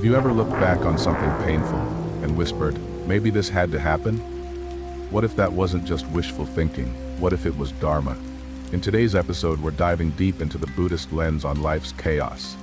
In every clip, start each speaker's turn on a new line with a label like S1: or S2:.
S1: Have you ever looked back on something painful and whispered, maybe this had to happen? What if that wasn't just wishful thinking? What if it was Dharma? In today's episode, we're diving deep into the Buddhist lens on life's chaos,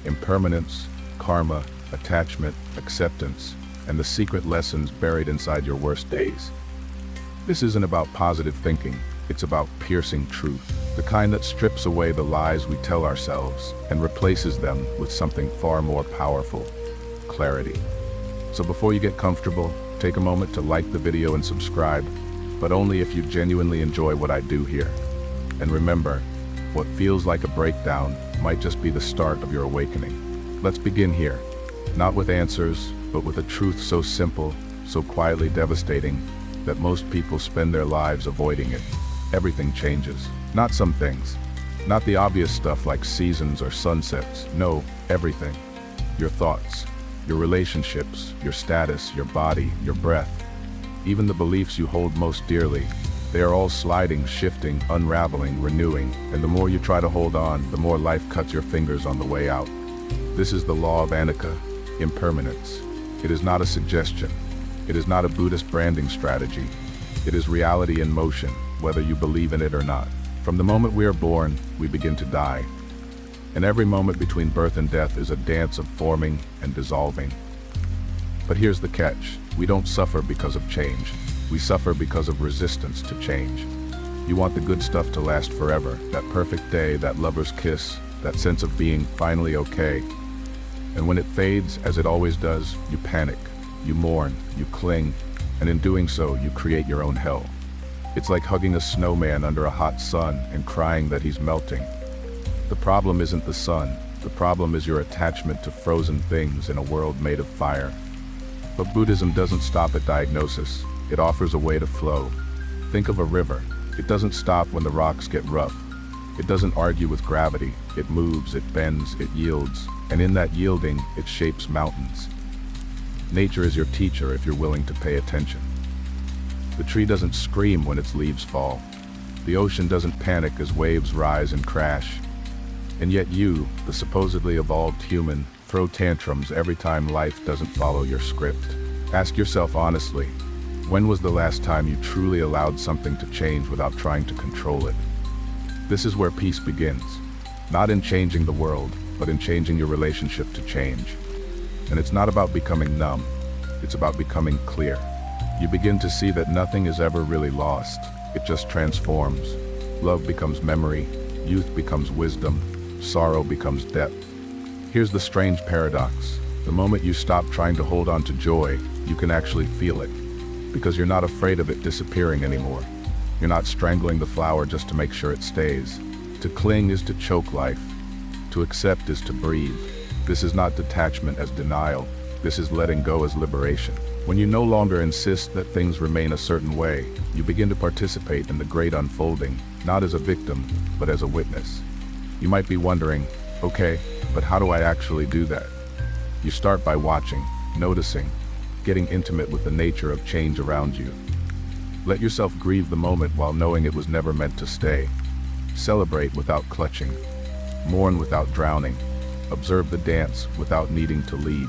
S1: impermanence, karma, attachment, acceptance, and the secret lessons buried inside your worst days. This isn't about positive thinking, it's about piercing truth. The kind that strips away the lies we tell ourselves and replaces them with something far more powerful: clarity. So before you get comfortable, take a moment to like the video and subscribe, but only if you genuinely enjoy what I do here. And remember, what feels like a breakdown might just be the start of your awakening. Let's begin here, not with answers, but with a truth so simple, so quietly devastating, that most people spend their lives avoiding it. Everything changes. Not some things. Not the obvious stuff like seasons or sunsets. No, everything. Your thoughts, your relationships, your status, your body, your breath. Even the beliefs you hold most dearly. They are all sliding, shifting, unraveling, renewing, and the more you try to hold on, the more life cuts your fingers on the way out. This is the law of anicca, impermanence. It is not a suggestion. It is not a Buddhist branding strategy. It is reality in motion, whether you believe in it or not. From the moment we are born, we begin to die. And every moment between birth and death is a dance of forming and dissolving. But here's the catch. We don't suffer because of change. We suffer because of resistance to change. You want the good stuff to last forever, that perfect day, that lover's kiss, that sense of being finally okay. And when it fades, as it always does, you panic, you mourn, you cling, and in doing so, you create your own hell. It's like hugging a snowman under a hot sun and crying that he's melting. The problem isn't the sun. The problem is your attachment to frozen things in a world made of fire. But Buddhism doesn't stop at diagnosis. It offers a way to flow. Think of a river. It doesn't stop when the rocks get rough. It doesn't argue with gravity. It moves, it bends, it yields. And in that yielding, it shapes mountains. Nature is your teacher if you're willing to pay attention. The tree doesn't scream when its leaves fall. The ocean doesn't panic as waves rise and crash. And yet you, the supposedly evolved human, throw tantrums every time life doesn't follow your script. Ask yourself honestly, when was the last time you truly allowed something to change without trying to control it? This is where peace begins. Not in changing the world, but in changing your relationship to change. And it's not about becoming numb. It's about becoming clear. You begin to see that nothing is ever really lost. It just transforms. Love becomes memory, youth becomes wisdom, sorrow becomes depth. Here's the strange paradox. The moment you stop trying to hold on to joy, you can actually feel it. Because you're not afraid of it disappearing anymore. You're not strangling the flower just to make sure it stays. To cling is to choke life. To accept is to breathe. This is not detachment as denial. This is letting go as liberation. When you no longer insist that things remain a certain way, you begin to participate in the great unfolding, not as a victim, but as a witness. You might be wondering, okay, but how do I actually do that? You start by watching, noticing, getting intimate with the nature of change around you. Let yourself grieve the moment while knowing it was never meant to stay. Celebrate without clutching. Mourn without drowning. Observe the dance without needing to lead.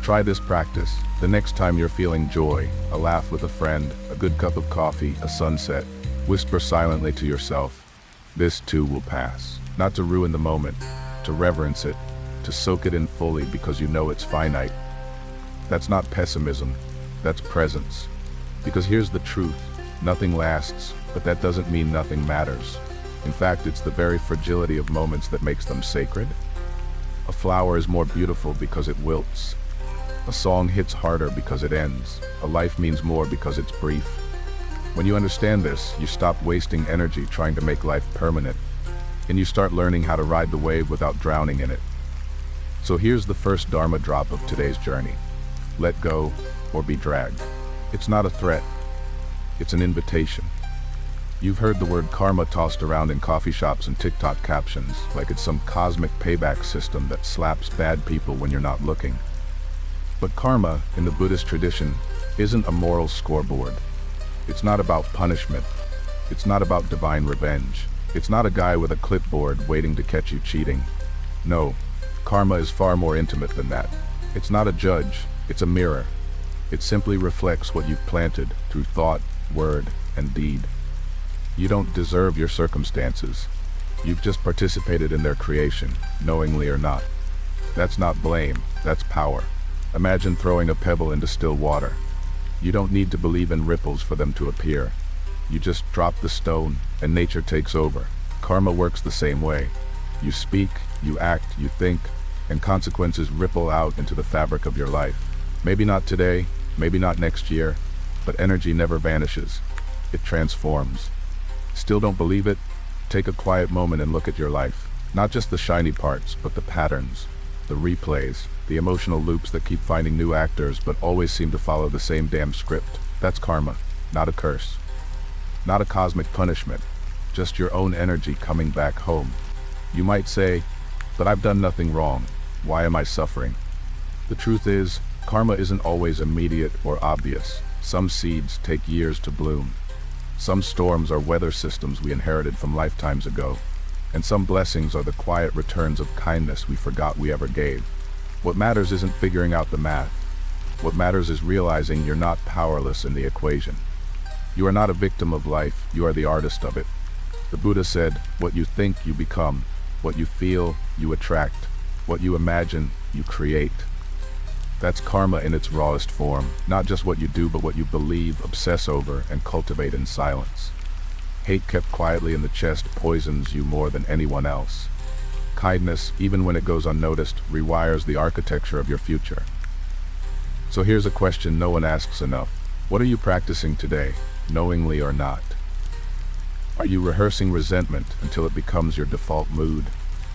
S1: Try this practice. The next time you're feeling joy, a laugh with a friend, a good cup of coffee, a sunset, whisper silently to yourself, this too will pass. Not to ruin the moment, to reverence it, to soak it in fully because you know it's finite. That's not pessimism, that's presence. Because here's the truth, nothing lasts, but that doesn't mean nothing matters. In fact, it's the very fragility of moments that makes them sacred. A flower is more beautiful because it wilts. A song hits harder because it ends. A life means more because it's brief. When you understand this, you stop wasting energy trying to make life permanent, and you start learning how to ride the wave without drowning in it. So here's the first Dharma drop of today's journey. Let go or be dragged. It's not a threat. It's an invitation. You've heard the word karma tossed around in coffee shops and TikTok captions, like it's some cosmic payback system that slaps bad people when you're not looking. But karma, in the Buddhist tradition, isn't a moral scoreboard. It's not about punishment. It's not about divine revenge. It's not a guy with a clipboard waiting to catch you cheating. No, Karma is far more intimate than that. It's not a judge, it's a mirror. It simply reflects what you've planted through thought, word, and deed. You don't deserve your circumstances. You've just participated in their creation, knowingly or not. That's not blame, that's power. Imagine throwing a pebble into still water. You don't need to believe in ripples for them to appear. You just drop the stone, and nature takes over. Karma works the same way. You speak, you act, you think, and consequences ripple out into the fabric of your life. Maybe not today, maybe not next year, but energy never vanishes. It transforms. Still don't believe it? Take a quiet moment and look at your life. Not just the shiny parts, but the patterns, the replays, the emotional loops that keep finding new actors but always seem to follow the same damn script. That's karma, not a curse. Not a cosmic punishment, just your own energy coming back home. You might say, but I've done nothing wrong. Why am I suffering? The truth is, karma isn't always immediate or obvious. Some seeds take years to bloom. Some storms are weather systems we inherited from lifetimes ago. And some blessings are the quiet returns of kindness we forgot we ever gave. What matters isn't figuring out the math. What matters is realizing you're not powerless in the equation. You are not a victim of life, you are the artist of it. The Buddha said, what you think, you become. What you feel, you attract. What you imagine, you create. That's karma in its rawest form, not just what you do, but what you believe, obsess over, and cultivate in silence. Hate kept quietly in the chest poisons you more than anyone else. Kindness, even when it goes unnoticed, rewires the architecture of your future. So here's a question no one asks enough. What are you practicing today, knowingly or not? Are you rehearsing resentment until it becomes your default mood?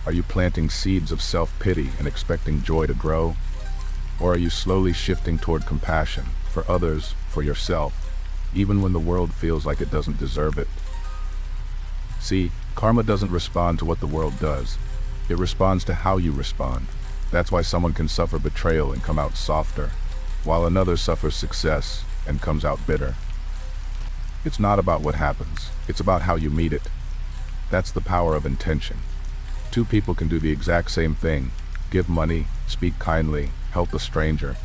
S1: Are you planting seeds of self-pity and expecting joy to grow? Or are you slowly shifting toward compassion, for others, for yourself, even when the world feels like it doesn't deserve it? See, karma doesn't respond to what the world does. It responds to how you respond. That's why someone can suffer betrayal and come out softer, while another suffers success and comes out bitter. It's not about what happens, it's about how you meet it. That's the power of intention. Two people can do the exact same thing, give money, speak kindly, help a stranger.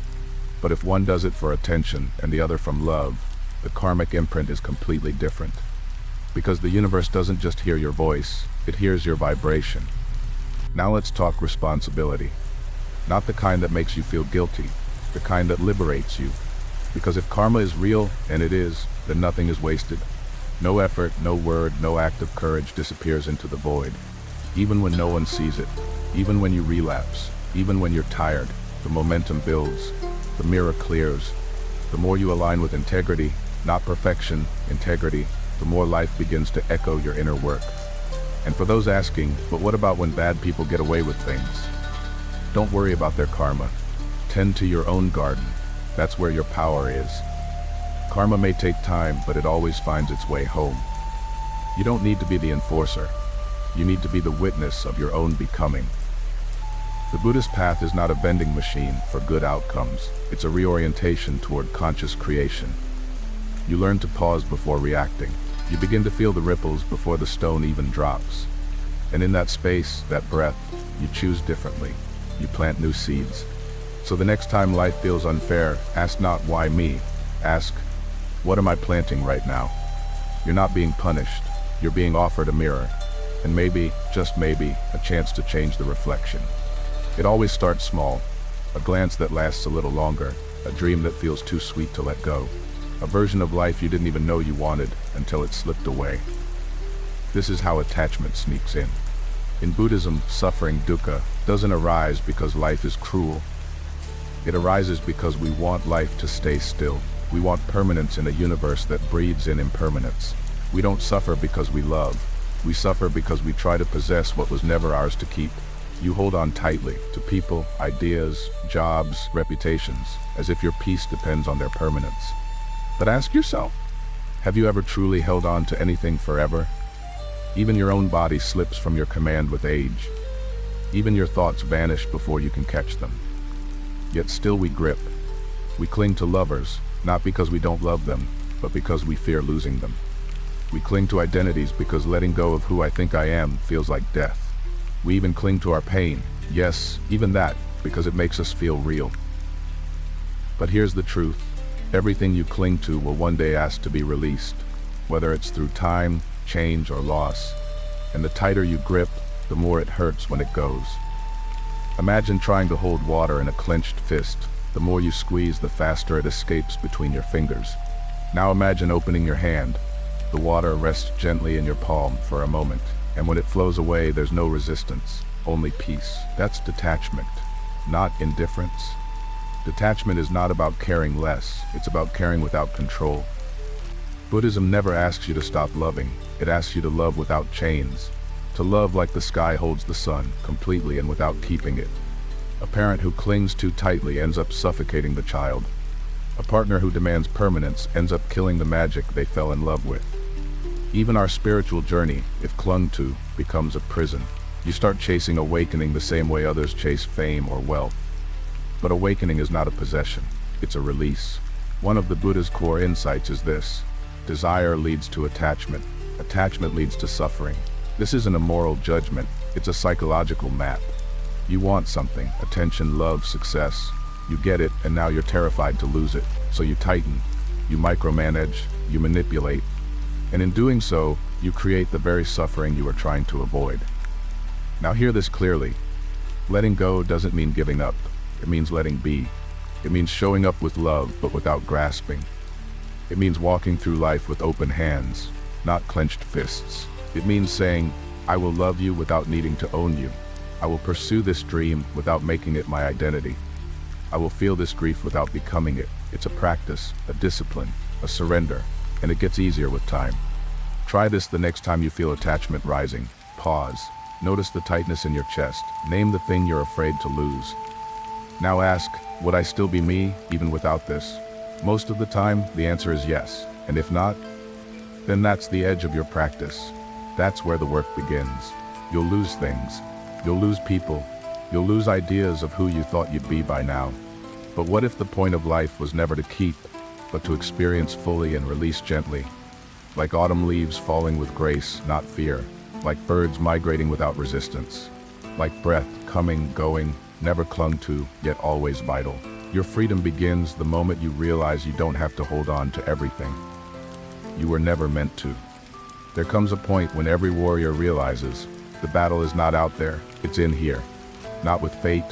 S1: But if one does it for attention and the other from love, the karmic imprint is completely different. Because the universe doesn't just hear your voice, it hears your vibration. Now let's talk responsibility. Not the kind that makes you feel guilty, the kind that liberates you. Because if karma is real, and it is, then nothing is wasted. No effort, no word, no act of courage disappears into the void. Even when no one sees it, even when you relapse, even when you're tired, the momentum builds, the mirror clears. The more you align with integrity, not perfection, integrity, the more life begins to echo your inner work. And for those asking, but what about when bad people get away with things? Don't worry about their karma. Tend to your own garden. That's where your power is. Karma may take time, but it always finds its way home. You don't need to be the enforcer. You need to be the witness of your own becoming. The Buddhist path is not a vending machine for good outcomes. It's a reorientation toward conscious creation. You learn to pause before reacting. You begin to feel the ripples before the stone even drops. And in that space, that breath, you choose differently. You plant new seeds. So the next time life feels unfair, ask not why me. Ask, what am I planting right now? You're not being punished. You're being offered a mirror. And maybe, just maybe, a chance to change the reflection. It always starts small. A glance that lasts a little longer. A dream that feels too sweet to let go. A version of life you didn't even know you wanted until it slipped away. This is how attachment sneaks in. In Buddhism, suffering, dukkha, doesn't arise because life is cruel. It arises because we want life to stay still. We want permanence in a universe that breathes in impermanence. We don't suffer because we love. We suffer because we try to possess what was never ours to keep. You hold on tightly to people, ideas, jobs, reputations, as if your peace depends on their permanence. But ask yourself, have you ever truly held on to anything forever? Even your own body slips from your command with age. Even your thoughts vanish before you can catch them. Yet still we grip. We cling to lovers, not because we don't love them, but because we fear losing them. We cling to identities because letting go of who I think I am feels like death. We even cling to our pain, Yes, even that, because it makes us feel real. But here's the truth. Everything you cling to will one day ask to be released, whether it's through time, change, or loss. And the tighter you grip, the more it hurts when it goes. Imagine trying to hold water in a clenched fist. The more you squeeze, the faster it escapes between your fingers. Now imagine opening your hand. The water rests gently in your palm for a moment, and when it flows away, there's no resistance, only peace. That's detachment, not indifference. Detachment is not about caring less, it's about caring without control. Buddhism never asks you to stop loving, it asks you to love without chains. To love like the sky holds the sun, completely and without keeping it. A parent who clings too tightly ends up suffocating the child. A partner who demands permanence ends up killing the magic they fell in love with. Even our spiritual journey, if clung to, becomes a prison. You start chasing awakening the same way others chase fame or wealth. But awakening is not a possession, it's a release. One of the Buddha's core insights is this: desire leads to attachment. Attachment leads to suffering. This isn't a moral judgment, it's a psychological map. You want something, attention, love, success. You get it, and now you're terrified to lose it. So you tighten, you micromanage, you manipulate. And in doing so, you create the very suffering you are trying to avoid. Now hear this clearly. Letting go doesn't mean giving up. It means letting be. It means showing up with love, but without grasping. It means walking through life with open hands, not clenched fists. It means saying, I will love you without needing to own you. I will pursue this dream without making it my identity. I will feel this grief without becoming it. It's a practice, a discipline, a surrender, and it gets easier with time. Try this the next time you feel attachment rising. Pause. Notice the tightness in your chest. Name the thing you're afraid to lose. Now ask, would I still be me, even without this? Most of the time, the answer is yes. And if not, then that's the edge of your practice. That's where the work begins. You'll lose things. You'll lose people. You'll lose ideas of who you thought you'd be by now. But what if the point of life was never to keep, but to experience fully and release gently? Like autumn leaves falling with grace, not fear. Like birds migrating without resistance. Like breath coming, going, never clung to, yet always vital. Your freedom begins the moment you realize you don't have to hold on to everything. You were never meant to. There comes a point when every warrior realizes the battle is not out there, it's in here. Not with fate,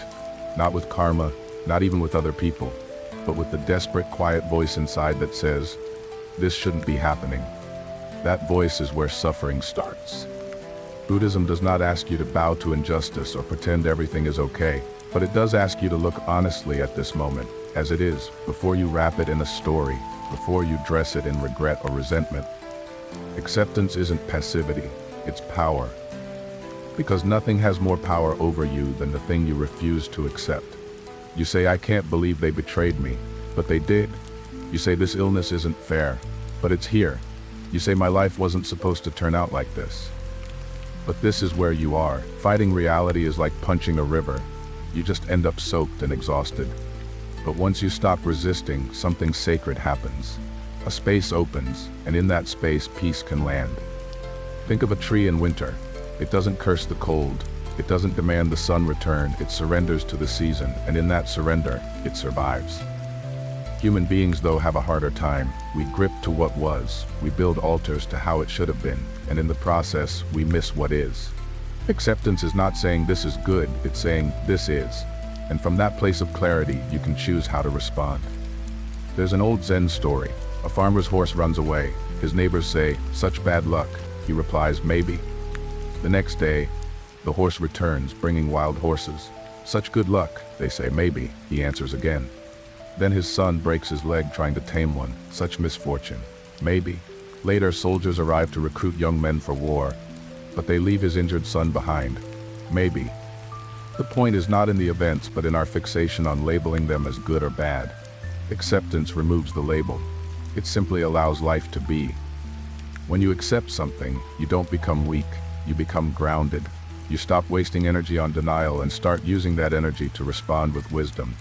S1: not with karma, not even with other people, but with the desperate, quiet voice inside that says, this shouldn't be happening. That voice is where suffering starts. Buddhism does not ask you to bow to injustice or pretend everything is okay, but it does ask you to look honestly at this moment, as it is, before you wrap it in a story, before you dress it in regret or resentment. Acceptance isn't passivity, it's power. Because nothing has more power over you than the thing you refuse to accept. You say, I can't believe they betrayed me, but they did. You say, this illness isn't fair, but it's here. You say, my life wasn't supposed to turn out like this. But this is where you are. Fighting reality is like punching a river. You just end up soaked and exhausted. But once you stop resisting, something sacred happens. A space opens, and in that space, peace can land. Think of a tree in winter. It doesn't curse the cold. It doesn't demand the sun return. It surrenders to the season, and in that surrender, it survives. Human beings, though, have a harder time. We grip to what was. We build altars to how it should have been, and in the process, we miss what is. Acceptance is not saying this is good, it's saying this is. And from that place of clarity, you can choose how to respond. There's an old Zen story. A farmer's horse runs away. His neighbors say, such bad luck. He replies, maybe. The next day, the horse returns, bringing wild horses. Such good luck, they say, maybe. He answers again. Then his son breaks his leg trying to tame one. Such misfortune, maybe. Later, soldiers arrive to recruit young men for war, but they leave his injured son behind. Maybe. The point is not in the events, but in our fixation on labeling them as good or bad. Acceptance removes the label. It simply allows life to be. When you accept something, you don't become weak, you become grounded. You stop wasting energy on denial and start using that energy to respond with wisdom.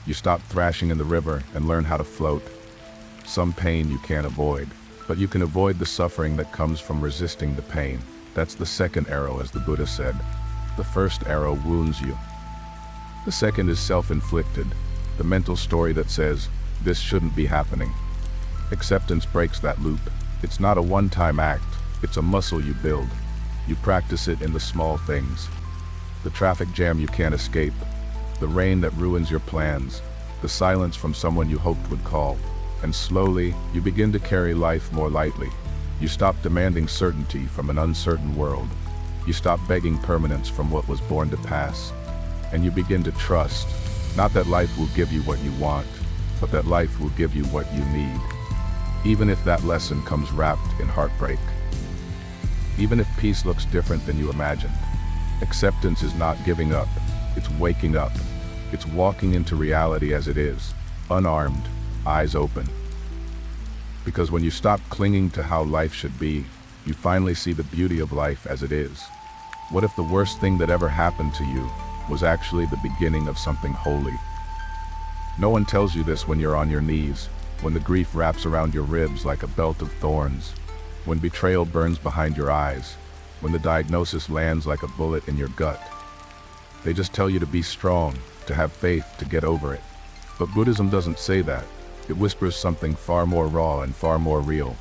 S1: You stop thrashing in the river and learn how to float. Some pain you can't avoid, but you can avoid the suffering that comes from resisting the pain. That's the second arrow, as the Buddha said. The first arrow wounds you. The second is self-inflicted, the mental story that says, this shouldn't be happening. Acceptance breaks that loop. It's not a one-time act, it's a muscle you build. You practice it in the small things. The traffic jam you can't escape, the rain that ruins your plans, the silence from someone you hoped would call. And slowly, you begin to carry life more lightly. You stop demanding certainty from an uncertain world. You stop begging permanence from what was born to pass. And you begin to trust, not that life will give you what you want, but that life will give you what you need. Even if that lesson comes wrapped in heartbreak. Even if peace looks different than you imagined. Acceptance is not giving up, it's waking up. It's walking into reality as it is, unarmed, eyes open. Because when you stop clinging to how life should be, you finally see the beauty of life as it is. What if the worst thing that ever happened to you was actually the beginning of something holy? No one tells you this when you're on your knees, when the grief wraps around your ribs like a belt of thorns, when betrayal burns behind your eyes, when the diagnosis lands like a bullet in your gut. They just tell you to be strong, to have faith, to get over it. But Buddhism doesn't say that. It whispers something far more raw and far more real.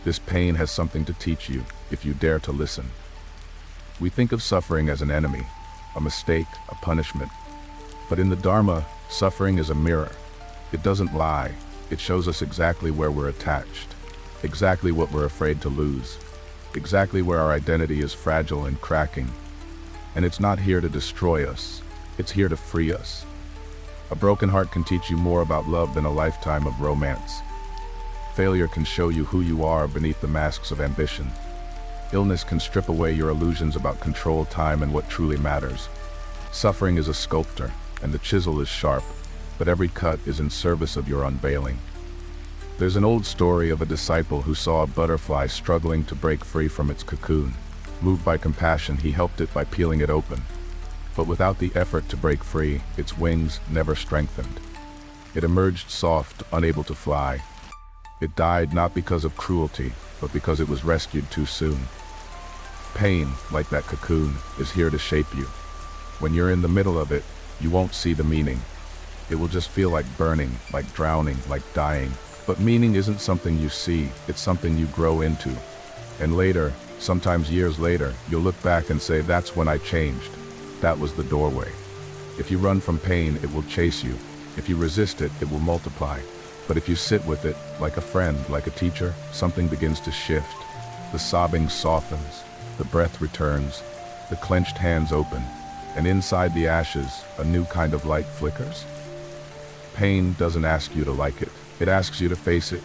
S1: This pain has something to teach you, if you dare to listen. We think of suffering as an enemy, a mistake, a punishment. But in the Dharma, suffering is a mirror. It doesn't lie. It shows us exactly where we're attached, exactly what we're afraid to lose, exactly where our identity is fragile and cracking. And it's not here to destroy us. It's here to free us. A broken heart can teach you more about love than a lifetime of romance. Failure can show you who you are beneath the masks of ambition. Illness can strip away your illusions about control, time, and what truly matters. Suffering is a sculptor, and the chisel is sharp, but every cut is in service of your unveiling. There's an old story of a disciple who saw a butterfly struggling to break free from its cocoon. Moved by compassion, he helped it by peeling it open. But without the effort to break free, its wings never strengthened. It emerged soft, unable to fly. It died not because of cruelty, but because it was rescued too soon. Pain, like that cocoon, is here to shape you. When you're in the middle of it, you won't see the meaning. It will just feel like burning, like drowning, like dying. But meaning isn't something you see, it's something you grow into. And later, sometimes years later, you'll look back and say, that's when I changed. That was the doorway. If you run from pain, it will chase you. If you resist it, it will multiply. But if you sit with it, like a friend, like a teacher, something begins to shift. The sobbing softens, the breath returns, the clenched hands open, and inside the ashes, a new kind of light flickers. Pain doesn't ask you to like it. It asks you to face it,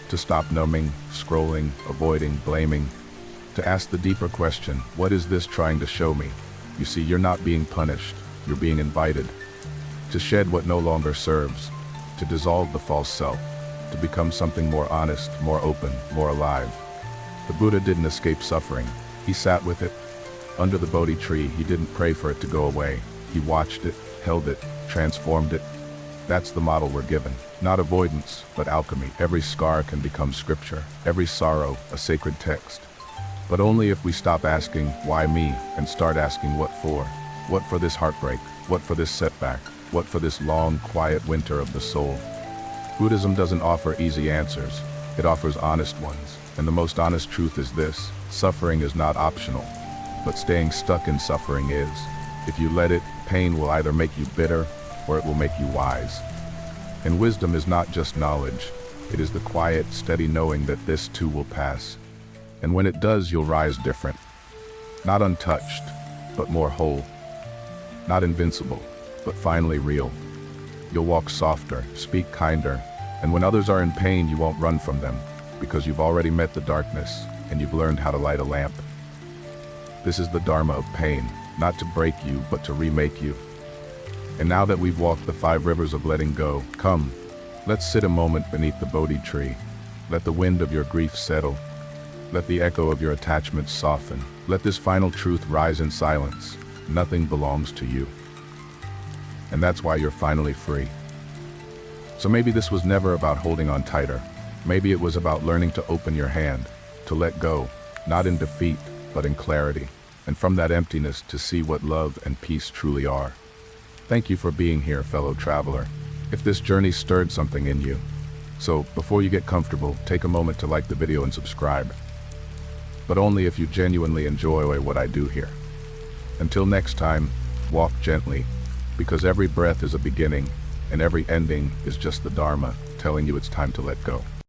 S1: to stop numbing, scrolling, avoiding, blaming, to ask the deeper question, what is this trying to show me? You see, you're not being punished, you're being invited to shed what no longer serves, to dissolve the false self, to become something more honest, more open, more alive. The Buddha didn't escape suffering. He sat with it. Under the Bodhi tree, he didn't pray for it to go away. He watched it, held it, transformed it. That's the model we're given. Not avoidance, but alchemy. Every scar can become scripture. Every sorrow, a sacred text. But only if we stop asking, why me, and start asking what for. What for this heartbreak? What for this setback? What for this long, quiet winter of the soul? Buddhism doesn't offer easy answers. It offers honest ones. And the most honest truth is this: suffering is not optional. But staying stuck in suffering is. If you let it, pain will either make you bitter, or it will make you wise. And wisdom is not just knowledge. It is the quiet, steady knowing that this too will pass. And when it does, you'll rise different. Not untouched, but more whole. Not invincible, but finally real. You'll walk softer, speak kinder, and when others are in pain, you won't run from them, because you've already met the darkness, and you've learned how to light a lamp. This is the Dharma of pain, not to break you, but to remake you. And now that we've walked the 5 rivers of letting go, come, let's sit a moment beneath the Bodhi tree. Let the wind of your grief settle. Let the echo of your attachments soften. Let this final truth rise in silence. Nothing belongs to you. And that's why you're finally free. So maybe this was never about holding on tighter. Maybe it was about learning to open your hand, to let go, not in defeat, but in clarity. and from that emptiness to see what love and peace truly are. Thank you for being here, fellow traveler. If this journey stirred something in you, so before you get comfortable, take a moment to like the video and subscribe. But only if you genuinely enjoy what I do here. Until next time, walk gently, because every breath is a beginning, and every ending is just the Dharma telling you it's time to let go.